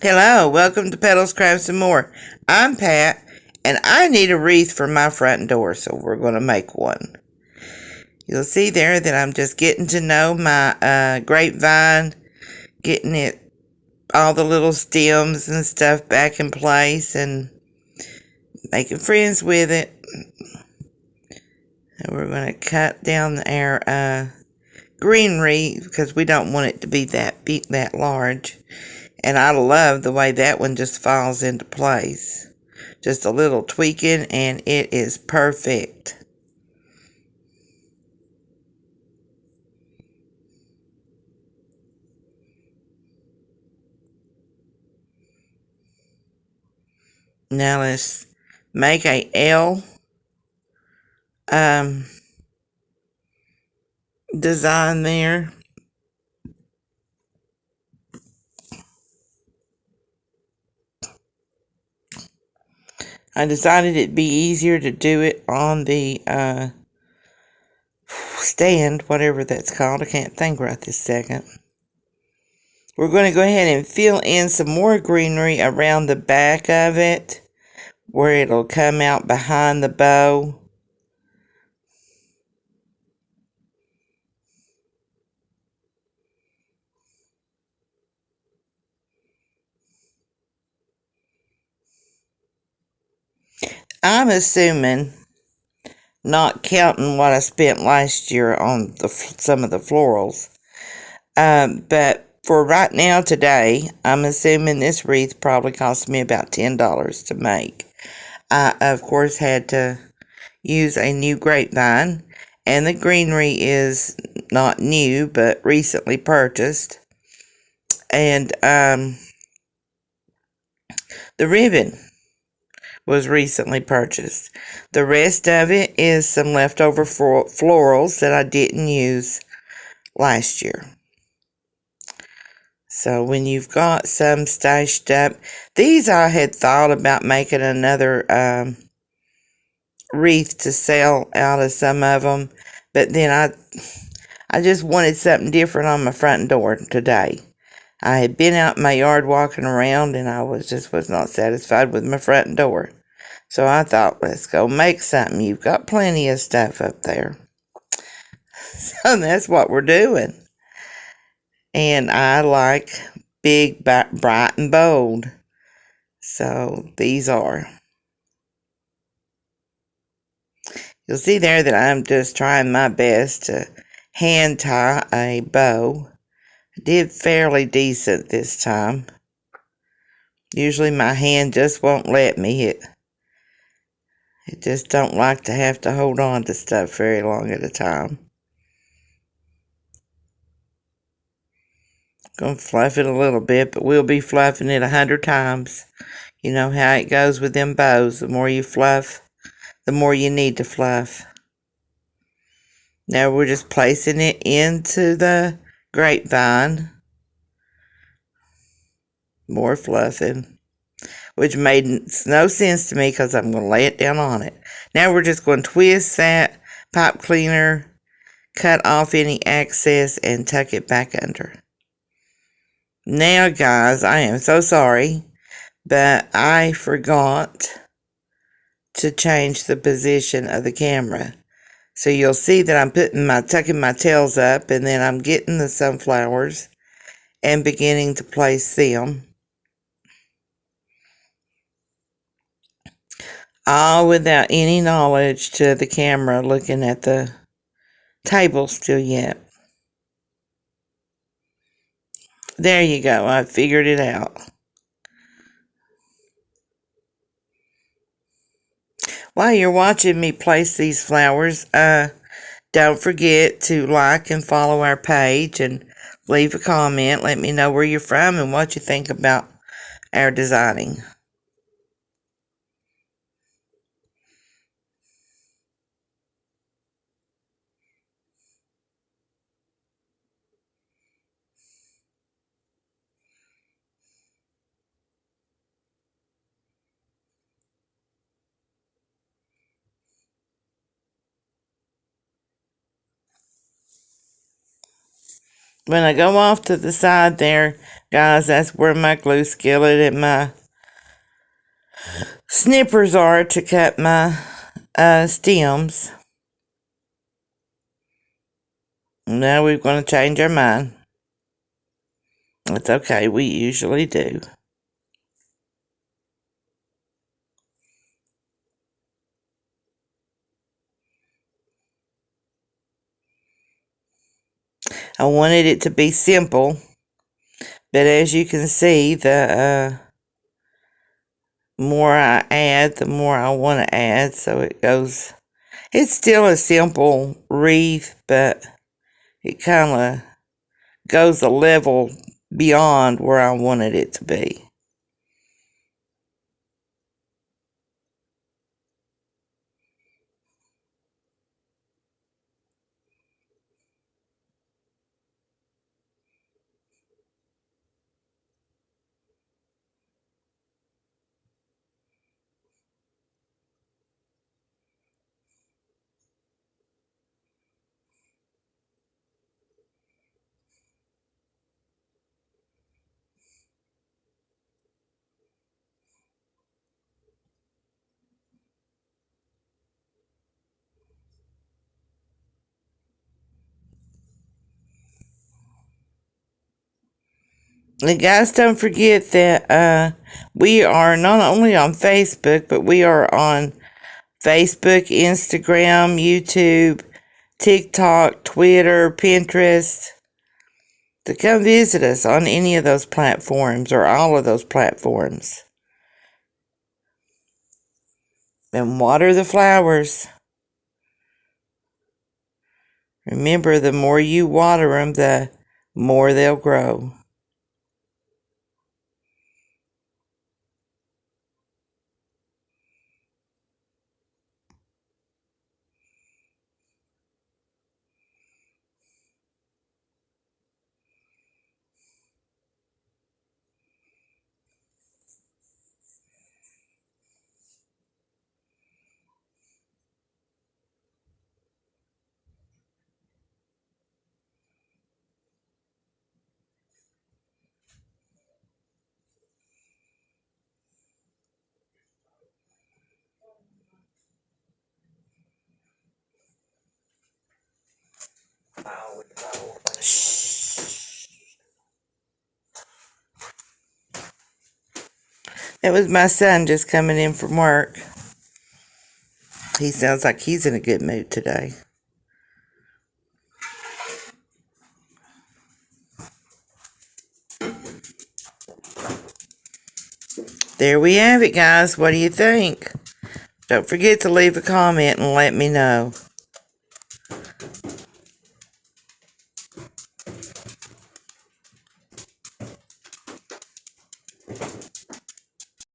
Hello, welcome to Petals, Crafts, and More. I'm Pat, and I need a wreath for my front door, so we're going to make one. You'll see there that I'm just getting to know my grapevine, getting it, all the little stems and stuff back in place, and making friends with it. And we're going to cut down our green wreath because we don't want it to be that big, that large. And I love the way that one just falls into place. Just a little tweaking and it is perfect. Now let's make a L design there. I decided it'd be easier to do it on the stand, whatever that's called. I can't think right this second. We're going to go ahead and fill in some more greenery around the back of it, where it'll come out behind the bow. I'm assuming, not counting what I spent last year on some of the florals, but for right now today, I'm assuming this wreath probably cost me about $10 to make. I, of course, had to use a new grapevine, and the greenery is not new, but recently purchased. And the ribbon was recently purchased. The rest of it is some leftover florals that I didn't use last year. So when you've got some stashed up, these I had thought about making another wreath to sell out of some of them, but then I just wanted something different on my front door today. I had been out in my yard walking around and I was not satisfied with my front door. So I thought, let's go make something. You've got plenty of stuff up there. So that's what we're doing. And I like big, bright, and bold. So these are. You'll see there that I'm just trying my best to hand tie a bow. I did fairly decent this time. Usually my hand just won't let me. It just don't like to have to hold on to stuff very long at a time. Gonna fluff it a little bit, but we'll be fluffing it 100 times. You know how it goes with them bows. The more you fluff, the more you need to fluff. Now we're just placing it into the grapevine. More fluffing, which made no sense to me because I'm going to lay it down on it. Now we're just going to twist that pipe cleaner, cut off any excess, and tuck it back under. Now, guys, I am so sorry, but I forgot to change the position of the camera. So you'll see that I'm tucking my tails up, and then I'm getting the sunflowers and beginning to place them. All without any knowledge to the camera looking at the table still yet. There you go. I figured it out. While you're watching me place these flowers, don't forget to like and follow our page and leave a comment. Let me know where you're from and what you think about our designing. When I go off to the side there, Guys, that's where my glue skillet and my snippers are to cut my stems. Now we're going to change our mind. It's okay, we usually do. I wanted it to be simple, but as you can see, the more I add, the more I want to add, so it goes. It's still a simple wreath, but it kind of goes a level beyond where I wanted it to be. And guys, don't forget that we are not only on Facebook, but we are on Facebook, Instagram, YouTube, TikTok, Twitter, Pinterest. To come visit us on any of those platforms or all of those platforms. And water the flowers. Remember, the more you water them, the more they'll grow. That was my son just coming in from work. He sounds like he's in a good mood today. There we have it, guys. What do you think? Don't forget to leave a comment and let me know.